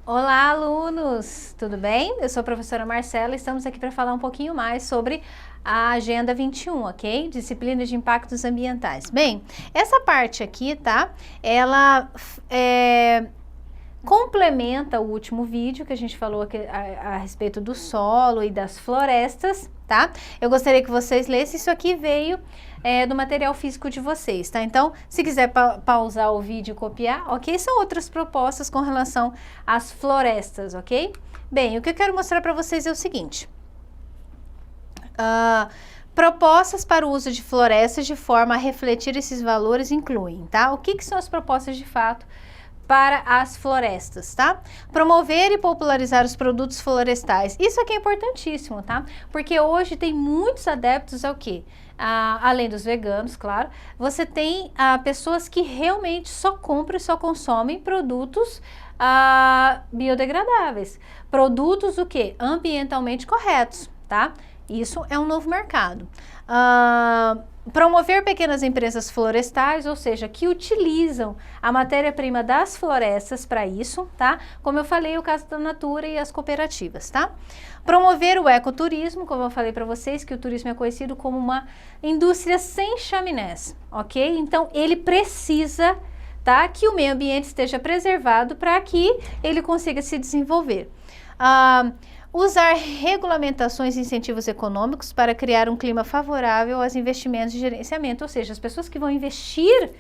Olá, alunos! Tudo bem? Eu sou a professora Marcela e estamos aqui para falar um pouquinho mais sobre a Agenda 21, ok? Disciplina de Impactos Ambientais. Bem, essa parte aqui, tá? Ela complementa o último vídeo que a gente falou aqui a respeito do solo e das florestas, tá? Eu gostaria que vocês lessem, isso aqui veio do material físico de vocês, tá? Então, se quiser pausar o vídeo e copiar, ok? São outras propostas com relação às florestas, ok? Bem, o que eu quero mostrar para vocês é o seguinte. Propostas para o uso de florestas de forma a refletir esses valores incluem, tá? O que são as propostas de fato para as florestas, tá? Promover e popularizar os produtos florestais. Isso aqui é importantíssimo, tá? Porque hoje tem muitos adeptos ao quê? Além dos veganos, claro, você tem pessoas que realmente só compram e só consomem produtos biodegradáveis. Produtos o quê? Ambientalmente corretos, tá? Isso é um novo mercado. Promover pequenas empresas florestais, ou seja, que utilizam a matéria-prima das florestas para isso, tá? Como eu falei, o caso da Natura e as cooperativas, tá? Promover o ecoturismo, como eu falei para vocês, que o turismo é conhecido como uma indústria sem chaminés, ok? Então, ele precisa, tá, que o meio ambiente esteja preservado para que ele consiga se desenvolver. Usar regulamentações e incentivos econômicos para criar um clima favorável aos investimentos de gerenciamento, ou seja, as pessoas que vão investir,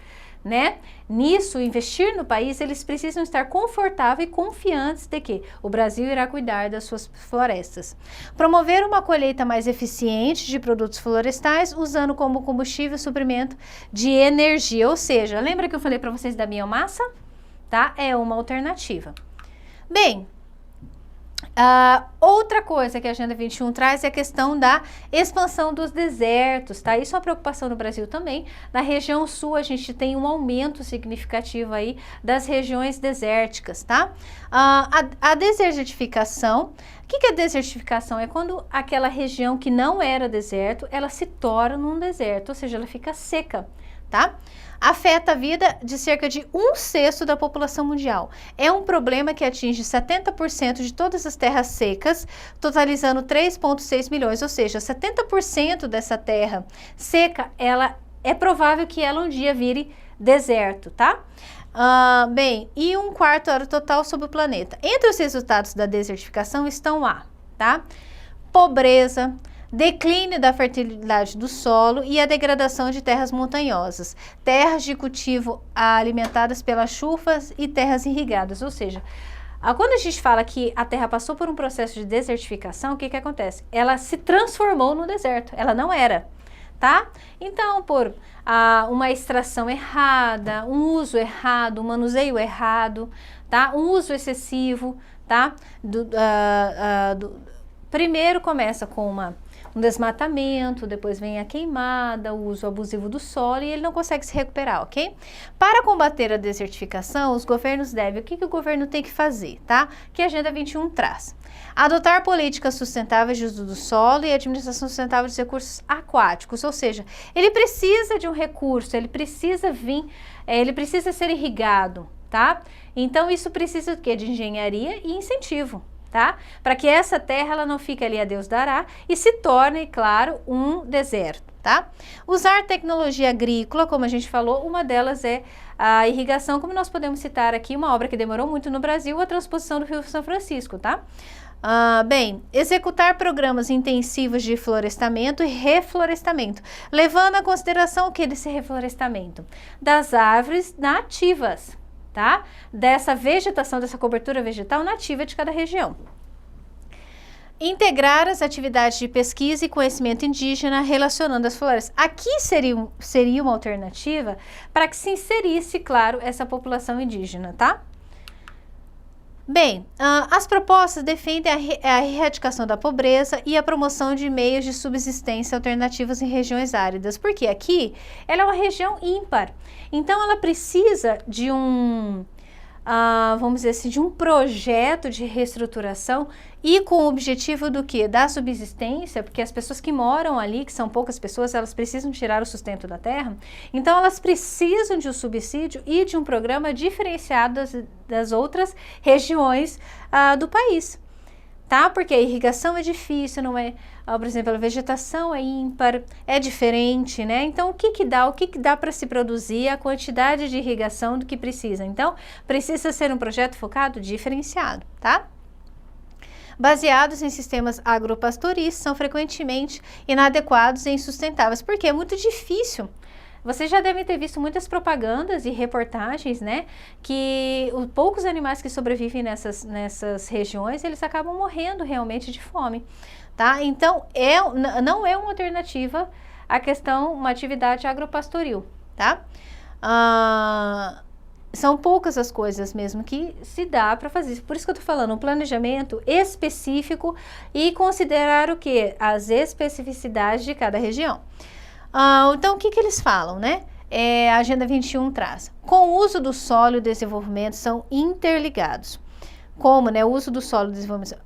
né, nisso, investir no país, eles precisam estar confortáveis e confiantes de que o Brasil irá cuidar das suas florestas. Promover uma colheita mais eficiente de produtos florestais, usando como combustível suprimento de energia, ou seja, lembra que eu falei para vocês da biomassa? Tá? É uma alternativa. Bem, outra coisa que a Agenda 21 traz é a questão da expansão dos desertos, tá? Isso é uma preocupação no Brasil também. Na região sul, a gente tem um aumento significativo aí das regiões desérticas, tá? A desertificação, o que é desertificação? É quando aquela região que não era deserto, ela se torna um deserto, ou seja, ela fica seca, tá? Afeta a vida de cerca de 1/6 da população mundial. É um problema que atinge 70% de todas as terras secas, totalizando 3,6 milhões, ou seja, 70% dessa terra seca, ela é provável que ela um dia vire deserto, tá? Bem, e 1/4 área total sobre o planeta. Entre os resultados da desertificação estão tá? Pobreza, declínio da fertilidade do solo e a degradação de terras montanhosas, terras de cultivo alimentadas pelas chuvas e terras irrigadas, ou seja, quando a gente fala que a terra passou por um processo de desertificação, o que acontece? Ela se transformou no deserto, ela não era, tá? Então, por uma extração errada, um uso errado, um manuseio errado, tá? Um uso excessivo, tá? Primeiro começa com um desmatamento, depois vem a queimada, o uso abusivo do solo e ele não consegue se recuperar, ok? Para combater a desertificação, os governos devem, o que o governo tem que fazer, tá? Que a Agenda 21 traz. Adotar políticas sustentáveis de uso do solo e administração sustentável dos recursos aquáticos, ou seja, ele precisa de um recurso, ele precisa ele precisa ser irrigado, tá? Então isso precisa do quê? De engenharia e incentivo. Tá? Para que essa terra ela não fique ali a Deus dará e se torne, claro, um deserto, tá? Usar tecnologia agrícola, como a gente falou, uma delas é a irrigação, como nós podemos citar aqui, uma obra que demorou muito no Brasil, a transposição do Rio São Francisco, tá? Bem, executar programas intensivos de florestamento e reflorestamento, levando em consideração o que desse reflorestamento? Das árvores nativas, tá? Dessa vegetação, dessa cobertura vegetal nativa de cada região. Integrar as atividades de pesquisa e conhecimento indígena relacionando as florestas. Aqui seria uma alternativa para que se inserisse, claro, essa população indígena, tá? Bem, as propostas defendem a erradicação da pobreza e a promoção de meios de subsistência alternativos em regiões áridas, porque aqui ela é uma região ímpar, então ela precisa de vamos dizer assim, de um projeto de reestruturação e com o objetivo do quê? Da subsistência, porque as pessoas que moram ali, que são poucas pessoas, elas precisam tirar o sustento da terra, então elas precisam de um subsídio e de um programa diferenciado das outras regiões do país. Tá? Porque a irrigação é difícil, não é? Por exemplo, a vegetação é ímpar, é diferente, né? Então, o que dá para se produzir, a quantidade de irrigação do que precisa. Então, precisa ser um projeto focado diferenciado, tá? Baseados em sistemas agropastoris, são frequentemente inadequados e insustentáveis, porque é muito difícil. Vocês já devem ter visto muitas propagandas e reportagens, né? Que os poucos animais que sobrevivem nessas regiões, eles acabam morrendo realmente de fome, tá? Então, não é uma alternativa à questão, uma atividade agropastoril, tá? São poucas as coisas mesmo que se dá para fazer. Por isso que eu tô falando, um planejamento específico e considerar o quê? As especificidades de cada região. Então, o que eles falam, né? A Agenda 21 traz. Com o uso do solo e o desenvolvimento são interligados. Como, né? O uso do solo e o desenvolvimento.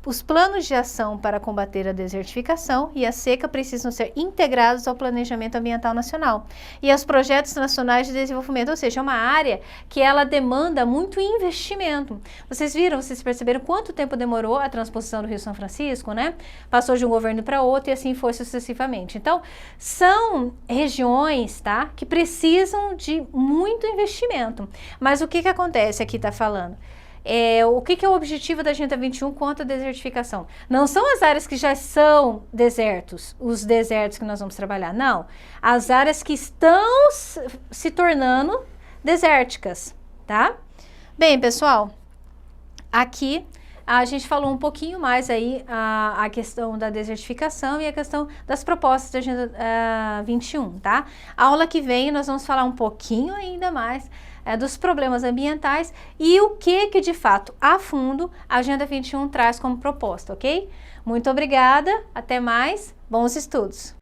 Os planos de ação para combater a desertificação e a seca precisam ser integrados ao planejamento ambiental nacional e aos projetos nacionais de desenvolvimento, ou seja, é uma área que ela demanda muito investimento. Vocês perceberam quanto tempo demorou a transposição do Rio São Francisco, né? Passou de um governo para outro e assim foi sucessivamente. Então, são regiões, tá? Que precisam de muito investimento. Mas o que acontece aqui, tá falando? O que é o objetivo da Agenda 21 quanto à desertificação? Não são as áreas que já são desertos, os desertos que nós vamos trabalhar, não. As áreas que estão se tornando desérticas, tá? Bem, pessoal, aqui a gente falou um pouquinho mais aí a questão da desertificação e a questão das propostas da Agenda 21, tá? A aula que vem nós vamos falar um pouquinho ainda mais dos problemas ambientais e o que de fato, a fundo, a Agenda 21 traz como proposta, ok? Muito obrigada, até mais, bons estudos!